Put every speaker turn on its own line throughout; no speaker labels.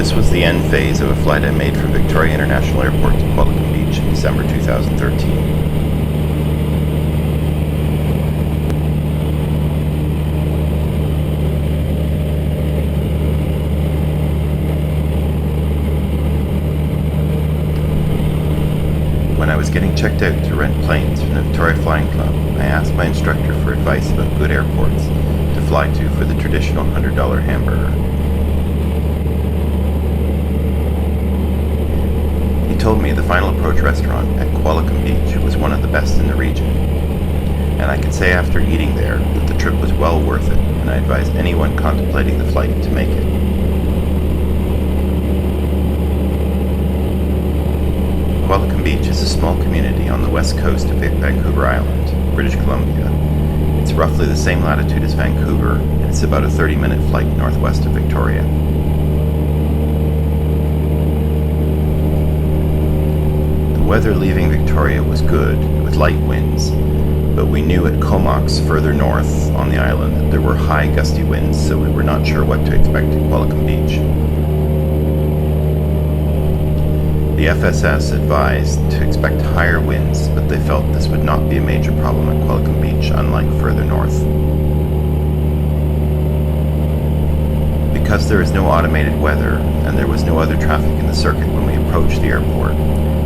This was the end phase of a flight I made from Victoria International Airport to Qualicum Beach in December 2013. When I was getting checked out to rent planes from the Victoria Flying Club, I asked my instructor for advice about good airports to fly to for the traditional $100 hamburger. He told me the Final Approach restaurant at Qualicum Beach was one of the best in the region, and I could say after eating there that the trip was well worth it, and I advise anyone contemplating the flight to make it. Qualicum Beach is a small community on the west coast of Vancouver Island, British Columbia. It's roughly the same latitude as Vancouver, and it's about a 30-minute flight northwest of Victoria. The weather leaving Victoria was good, with light winds, but we knew at Comox, further north on the island, that there were high gusty winds, so we were not sure what to expect at Qualicum Beach. The FSS advised to expect higher winds, but they felt this would not be a major problem at Qualicum Beach, unlike further north. Because there is no automated weather, and there was no other traffic in the circuit when we approached the airport,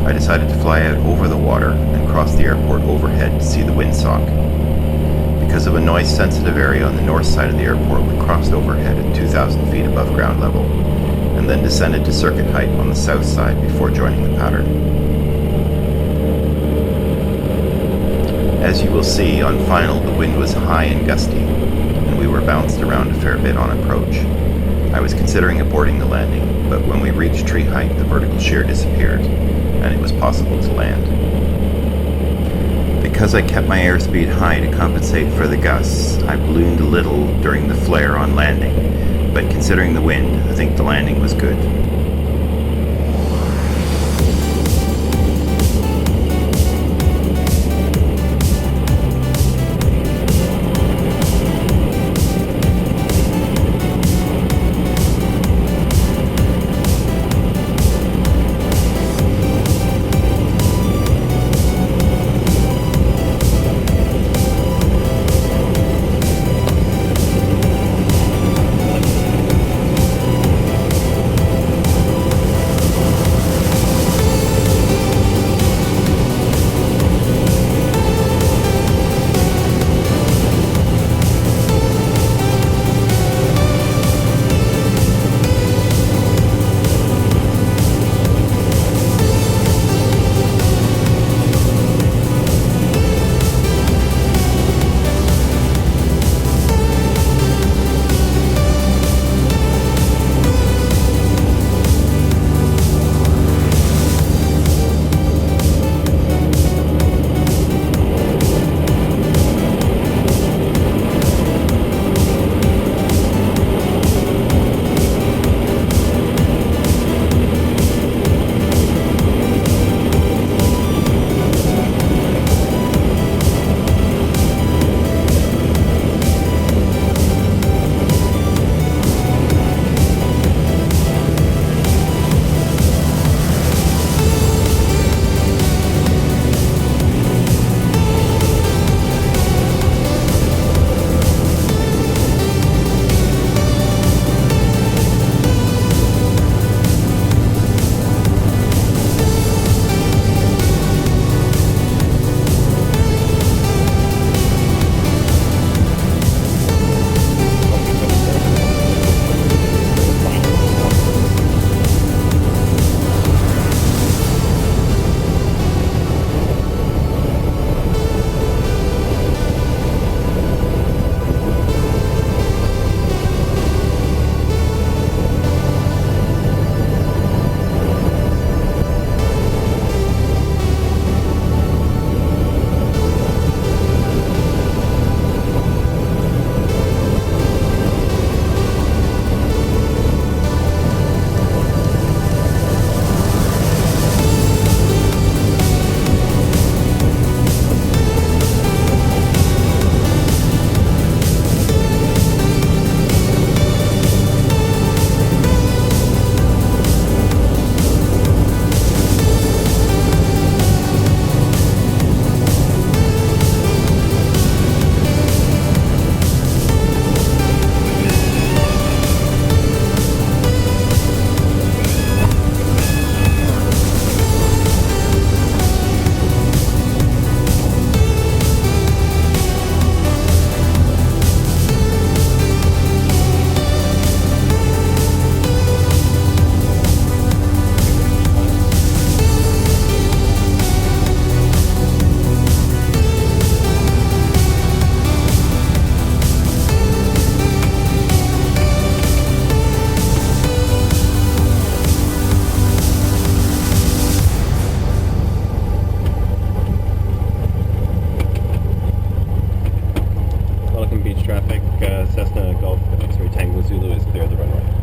I decided to fly out over the water and cross the airport overhead to see the windsock. Because of a noise-sensitive area on the north side of the airport, we crossed overhead at 2,000 feet above ground level, and then descended to circuit height on the south side before joining the pattern. As you will see, on final the wind was high and gusty, and we were bounced around a fair bit on approach. I was considering aborting the landing, but when we reached tree height the vertical shear disappeared, and it was possible to land. Because I kept my airspeed high to compensate for the gusts, I ballooned a little during the flare on landing, but considering the wind, I think the landing was good.
Cessna Golf X-ray Tango Zulu is clear of the runway.